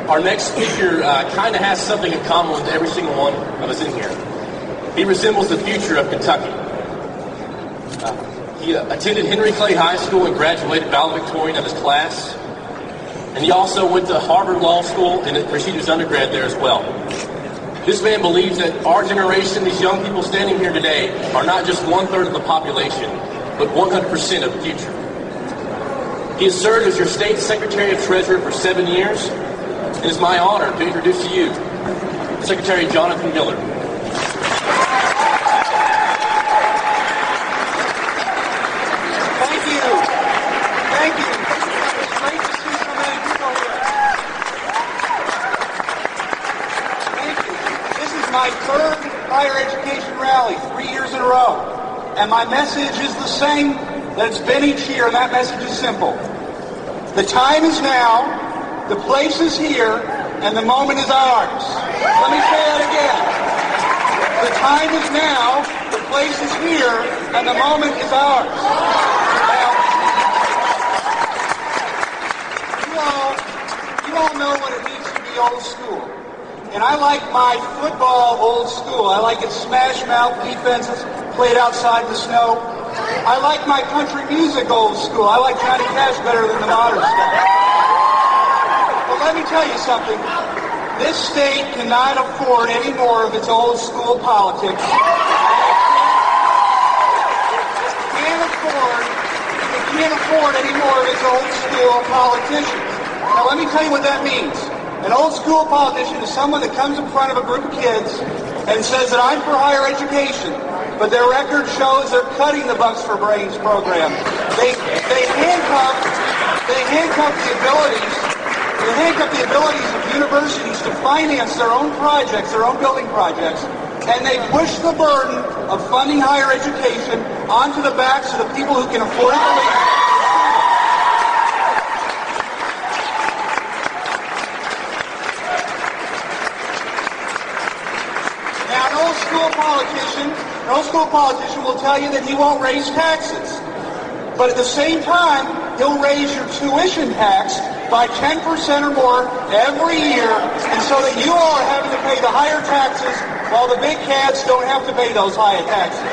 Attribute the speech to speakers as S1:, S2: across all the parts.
S1: Our next speaker kind of has something in common with every single one of us in here. He resembles the future of Kentucky. He attended Henry Clay High School and graduated valedictorian of his class. And he also went to Harvard Law School and received his undergrad there as well. This man believes that our generation, these young people standing here today, are not just 1/3 of the population, but 100% of the future. He has served as your state Secretary of Treasury for 7 years. It is my honor to introduce to you Secretary Jonathan Miller.
S2: Thank you. Thank you. It's great to see so many people here. Thank you. This is my third higher education rally, 3 years in a row. And my message is the same that it's been each year, and that message is simple. The time is now, the place is here, and the moment is ours. Let me say that again. The time is now, the place is here, and the moment is ours. Now, you all know what it means to be old school. And I like my football old school. I like its smash mouth defenses played outside in the snow. I like my country music old school. I like Johnny Cash better than the modern stuff. But let me tell you something. This state cannot afford any more of its old school politics. It can't afford any more of its old school politicians. Now let me tell you what that means. An old school politician is someone that comes in front of a group of kids and says that I'm for higher education, but their record shows they're cutting the Bucks for Brains program. They handcuff the abilities of universities to finance their own projects, their own building projects, and they push the burden of funding higher education onto the backs of the people who can afford it the least. Now, an old school politician will tell you that he won't raise taxes. But at the same time, he'll raise your tuition tax by 10% or more every year, and so that you all are having to pay the higher taxes while the big cats don't have to pay those higher taxes.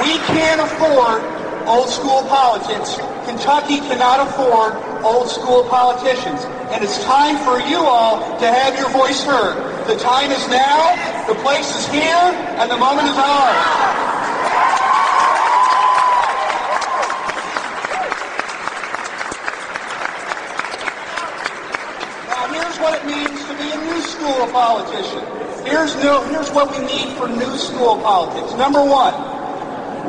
S2: We can't afford old school politics. Kentucky cannot afford old school politicians. And it's time for you all to have your voice heard. The time is now, the place is here, and the moment is ours. Now here's what it means to be a new school politician. Here's what we need for new school politics. Number one,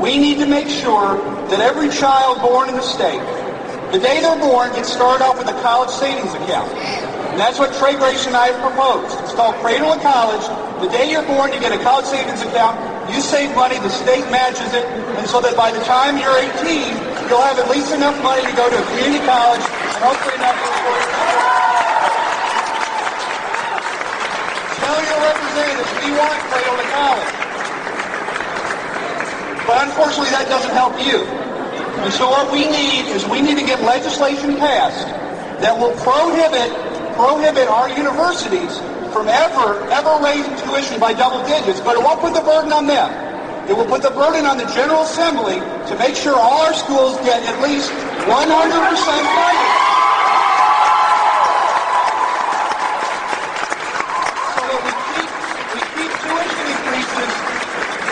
S2: we need to make sure that every child born in the state, the day they're born, gets started off with a college savings account. And that's what Trey Grace and I have proposed. It's called Cradle to College. The day you're born, you get a college savings account. You save money, the state matches it, and so that by the time you're 18, you'll have at least enough money to go to a community college, and hopefully enough to afford it. Tell your representatives we want Cradle to College. But unfortunately, that doesn't help you. And so what we need is we need to get legislation passed that will prohibit our universities from ever raising tuition by double digits. But it won't put the burden on them. It will put the burden on the General Assembly to make sure all our schools get at least 100% funding. So that we keep tuition increases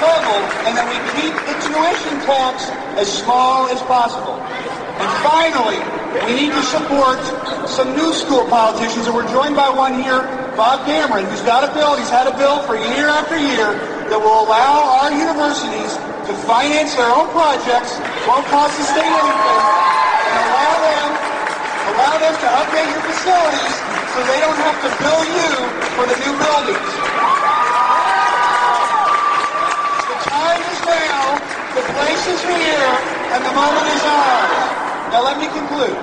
S2: level, and that we keep the tuition tax as small as possible. And finally, we need to support some new school politicians, and we're joined by one here, Bob Cameron, who's got a bill, he's had a bill for year after year that will allow our universities to finance their own projects, won't cost the state anything, and allow them to update your facilities so they don't have to bill you for the new buildings. The time is now, the place is here, and the moment is ours. Now let me conclude.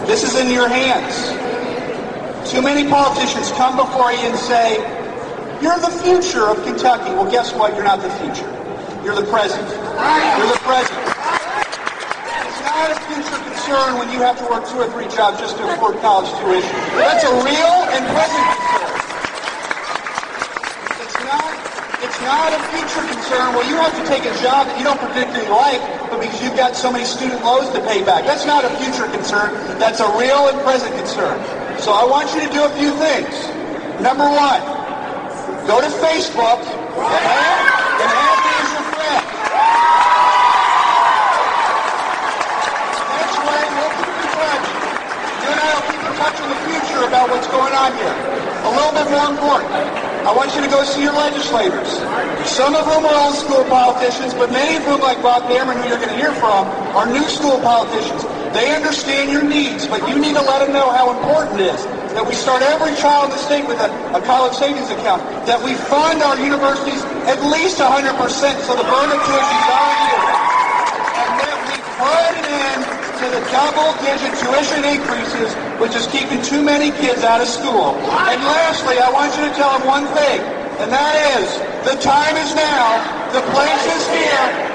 S2: This is in your hands. Too many politicians come before you and say, you're the future of Kentucky. Well, guess what? You're not the future. You're the present. You're the present. It's not a future concern when you have to work 2 or 3 jobs just to afford college tuition. That's a real and present concern. It's not a future concern where you have to take a job that you don't particularly like, but because you've got so many student loans to pay back. That's not a future concern. That's a real and present concern. So I want you to do a few things. Number 1, go to Facebook and add me as your friend. Next way, we'll keep in touch. You and I will keep in touch in the future about what's going on here. A little bit more important, I want you to go see your legislators. Some of whom are old school politicians, but many of whom, like Bob Cameron, who you're going to hear from, are new school politicians. They understand your needs, but you need to let them know how important it is that we start every child in the state with a college savings account, that we fund our universities at least 100% so the burden of tuition is already there, and that we put an end to the double-digit tuition increases, which is keeping too many kids out of school. And lastly, I want you to tell them one thing, and that is, the time is now, the place is here,